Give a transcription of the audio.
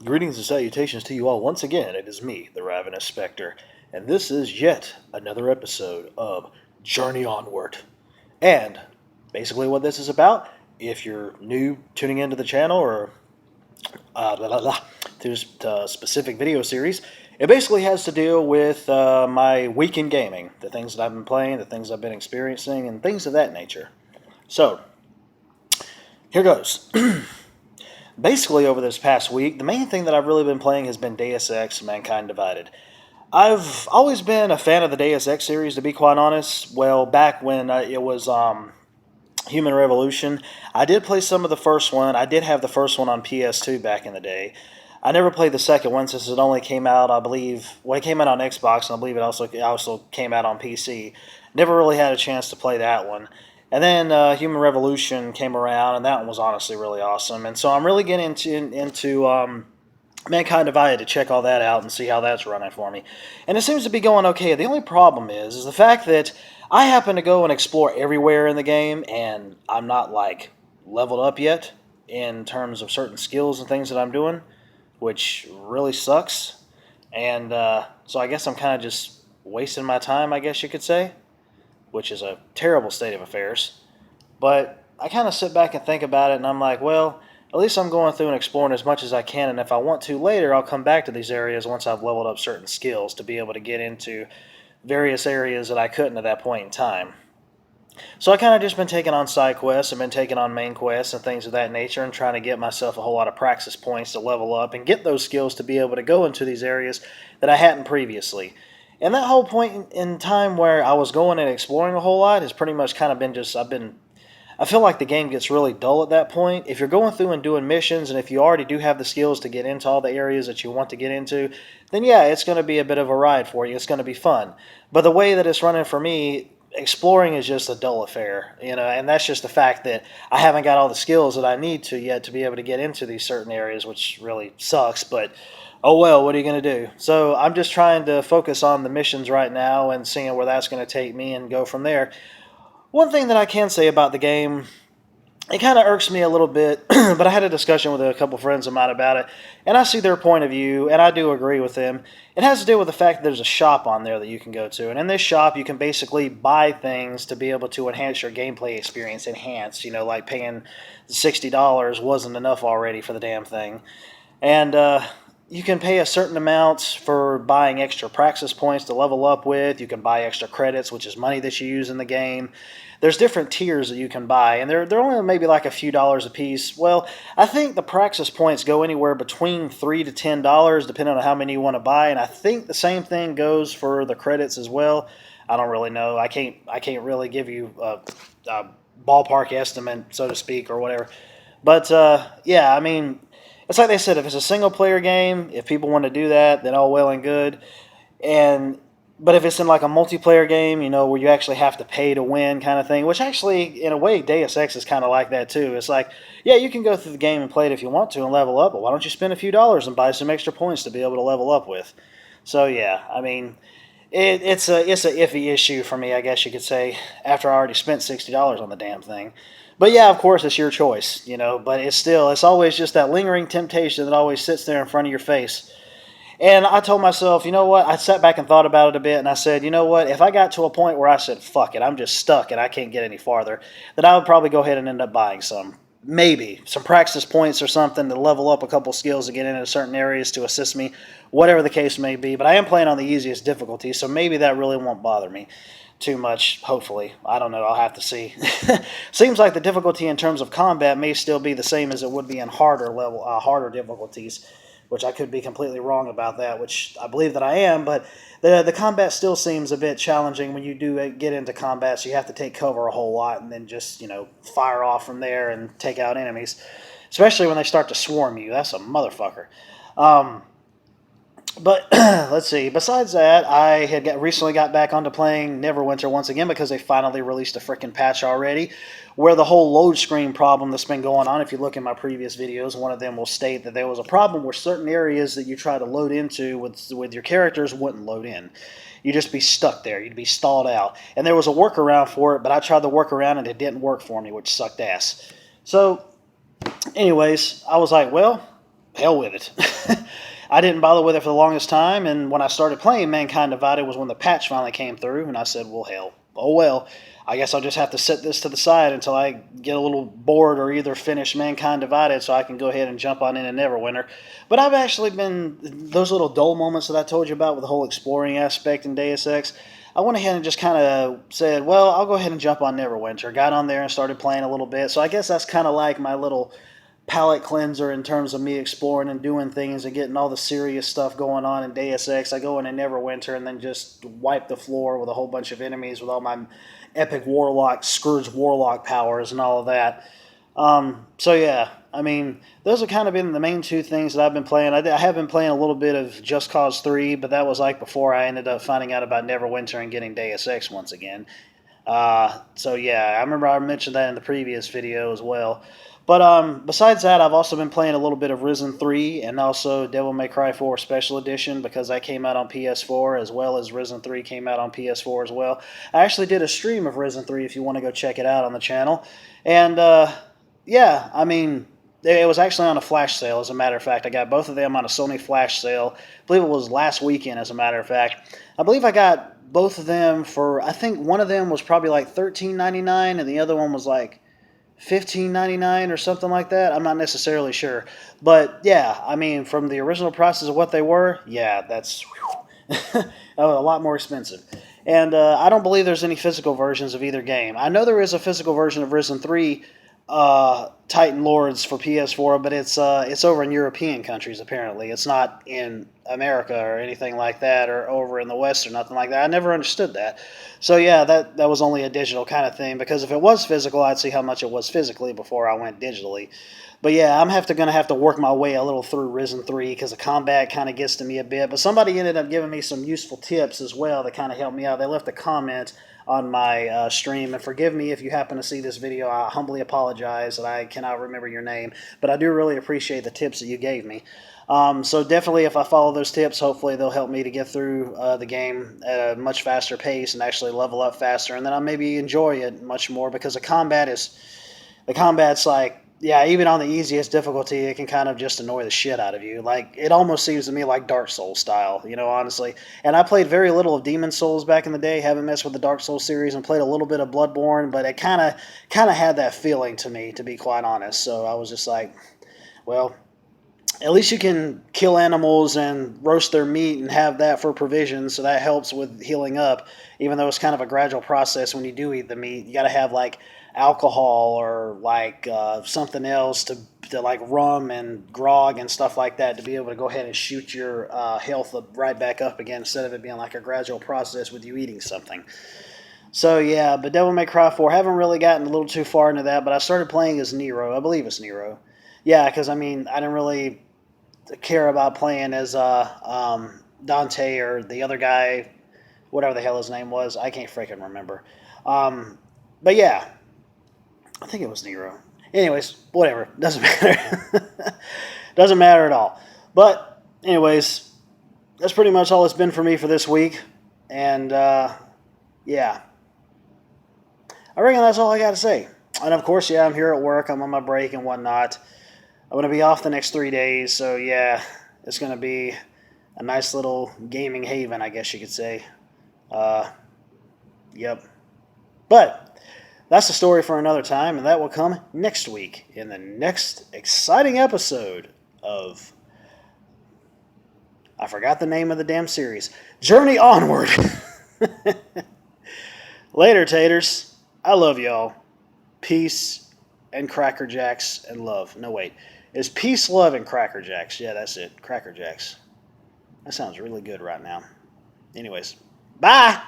Greetings and salutations to you all once again. It is me, the Ravenous Spectre, and this is yet another episode of Journey Onward. And basically, what this is about, if you're new tuning into the channel or to a specific video series, it basically has to deal with my week in gaming, the things that I've been playing, the things I've been experiencing, and things of that nature. So, here goes. Basically, over this past week, the main thing that I've really been playing has been Deus Ex: Mankind Divided. I've always been a fan of the Deus Ex series, to be quite honest. Well, back when it was Human Revolution, I did play some of the first one. I did have the first one on PS2 back in the day. I never played the second one since it only came out, I believe, well, it came out on Xbox, and I believe it also came out on PC. Never really had a chance to play that one. And then Human Revolution came around, and that one was honestly really awesome. And so I'm really getting into Mankind Divided to check all that out and see how that's running for me. And it seems to be going okay. The only problem is the fact that I happen to go and explore everywhere in the game, and I'm not, like, leveled up yet in terms of certain skills and things that I'm doing, which really sucks. And so I guess I'm kind of just wasting my time, I guess you could say, which is a terrible state of affairs. But I kind of sit back and think about it, and I'm like, well, at least I'm going through and exploring as much as I can, and if I want to later, I'll come back to these areas once I've leveled up certain skills to be able to get into various areas that I couldn't at that point in time. So I kind of just been taking on side quests and been taking on main quests and things of that nature and trying to get myself a whole lot of praxis points to level up and get those skills to be able to go into these areas that I hadn't previously. And that whole point in time where I was going and exploring a whole lot has pretty much kind of been just, I feel like the game gets really dull at that point. If you're going through and doing missions, and if you already do have the skills to get into all the areas that you want to get into, then yeah, it's going to be a bit of a ride for you. It's going to be fun. But the way that it's running for me, exploring is just a dull affair, and that's just the fact that I haven't got all the skills that I need to yet to be able to get into these certain areas, which really sucks, but oh well, what are you going to do? So I'm just trying to focus on the missions right now and seeing where that's going to take me and go from there. One thing that I can say about the game, it kind of irks me a little bit, but I had a discussion with a couple friends of mine about it, and I see their point of view, and I do agree with them. It has to do with the fact that there's a shop on there that you can go to, and in this shop you can basically buy things to be able to enhance your gameplay experience. Like paying $60 wasn't enough already for the damn thing. And you can pay a certain amount for buying extra praxis points to level up with. You can buy extra credits, which is money that you use in the game. There's different tiers that you can buy, and they're only maybe like a few dollars a piece. Well, I think the praxis points go anywhere between $3 to $10, depending on how many you want to buy, and I think the same thing goes for the credits as well. I don't really know. I can't really give you a ballpark estimate, so to speak, or whatever. But yeah, I mean, it's like they said, if it's a single-player game, if people want to do that, then all well and good. But if it's in like a multiplayer game, where you actually have to pay to win kind of thing, which actually, in a way, Deus Ex is kind of like that too. It's like, yeah, you can go through the game and play it if you want to and level up, but why don't you spend a few dollars and buy some extra points to be able to level up with? So yeah, I mean, it's a iffy issue for me, I guess you could say, after I already spent $60 on the damn thing. But yeah, of course, it's your choice, but it's always just that lingering temptation that always sits there in front of your face. And I told myself, you know what? I sat back and thought about it a bit, and I said, you know what? If I got to a point where I said, fuck it, I'm just stuck and I can't get any farther, then I would probably go ahead and end up buying some. Maybe some practice points or something to level up a couple skills to get into certain areas to assist me, whatever the case may be. But I am playing on the easiest difficulty, so maybe that really won't bother me too much, hopefully. I don't know. I'll have to see. Seems like the difficulty in terms of combat may still be the same as it would be in harder difficulties, which I could be completely wrong about that, which I believe that I am, but the combat still seems a bit challenging when you do get into combat, so you have to take cover a whole lot and then just, fire off from there and take out enemies, especially when they start to swarm you. That's a motherfucker. But let's see. Besides that, I had recently got back onto playing Neverwinter once again because they finally released a freaking patch already, where the whole load screen problem that's been going on. If you look in my previous videos, one of them will state that there was a problem where certain areas that you try to load into with your characters wouldn't load in. You'd just be stuck there. You'd be stalled out. And there was a workaround for it, but I tried the workaround and it didn't work for me, which sucked ass. So, anyways, I was like, well, hell with it. I didn't bother with it for the longest time, and when I started playing Mankind Divided was when the patch finally came through, and I said, well, hell, oh well, I guess I'll just have to set this to the side until I get a little bored or either finish Mankind Divided so I can go ahead and jump on into Neverwinter. But I've actually been, those little dull moments that I told you about with the whole exploring aspect in Deus Ex, I went ahead and just kind of said, well, I'll go ahead and jump on Neverwinter. Got on there and started playing a little bit, so I guess that's kind of like my little palate cleanser in terms of me exploring and doing things and getting all the serious stuff going on in Deus Ex. I go into Neverwinter and then just wipe the floor with a whole bunch of enemies with all my epic warlock, Scourge warlock powers and all of that. So yeah, I mean, those have kind of been the main two things that I've been playing. I have been playing a little bit of Just Cause 3, but that was like before I ended up finding out about Neverwinter and getting Deus Ex once again. So yeah, I remember I mentioned that in the previous video as well. But besides that, I've also been playing a little bit of Risen 3 and also Devil May Cry 4 Special Edition because that came out on PS4 as well as Risen 3 came out on PS4 as well. I actually did a stream of Risen 3 if you want to go check it out on the channel. And yeah, I mean, it was actually on a flash sale, as a matter of fact. I got both of them on a Sony flash sale. I believe it was last weekend, as a matter of fact. I believe I got both of them for, I think one of them was probably like $13.99 and the other one was like $15.99 or something like that. I'm not necessarily sure. But yeah, I mean, from the original prices of what they were, yeah, that's a lot more expensive. And I don't believe there's any physical versions of either game. I know there is a physical version of Risen 3 Titan Lords for PS4, but it's over in European countries apparently. It's not in America or anything like that, or over in the West or nothing like that. I never understood that. So yeah, that was only a digital kind of thing, because if it was physical, I'd see how much it was physically before I went digitally. But yeah, I'm going to have to work my way a little through Risen 3 because the combat kind of gets to me a bit. But somebody ended up giving me some useful tips as well that kind of helped me out. They left a comment on my stream, and forgive me if you happen to see this video. I humbly apologize that I cannot remember your name, but I do really appreciate the tips that you gave me. So definitely, if I follow those tips, hopefully they'll help me to get through the game at a much faster pace and actually level up faster, and then I'll maybe enjoy it much more, because the combat's like, yeah, even on the easiest difficulty, it can kind of just annoy the shit out of you. Like, it almost seems to me like Dark Souls style, honestly. And I played very little of Demon Souls back in the day, haven't messed with the Dark Souls series, and played a little bit of Bloodborne, but it kind of had that feeling to me, to be quite honest. So I was just like, well, at least you can kill animals and roast their meat and have that for provisions, so that helps with healing up, even though it's kind of a gradual process when you do eat the meat. You got to have, like, alcohol or like something else to like rum and grog and stuff like that to be able to go ahead and shoot your health right back up again, instead of it being like a gradual process with you eating something. So yeah, but Devil May Cry 4, haven't really gotten a little too far into that, but I started playing as Nero. I believe it's Nero. Yeah, because I mean, I didn't really care about playing as Dante or the other guy, whatever the hell his name was. I can't freaking remember. But yeah, I think it was Nero. Anyways, whatever. Doesn't matter. Doesn't matter at all. But anyways, that's pretty much all it's been for me for this week. And yeah, I reckon that's all I got to say. And of course, yeah, I'm here at work. I'm on my break and whatnot. I'm going to be off the next 3 days. So yeah, it's going to be a nice little gaming haven, I guess you could say. Yep. But that's a story for another time, and that will come next week in the next exciting episode of, I forgot the name of the damn series, Journey Onward. Later, taters. I love y'all. Peace and Cracker Jacks and love. No, wait. It's peace, love, and Cracker Jacks. Yeah, that's it. Cracker Jacks. That sounds really good right now. Anyways, bye!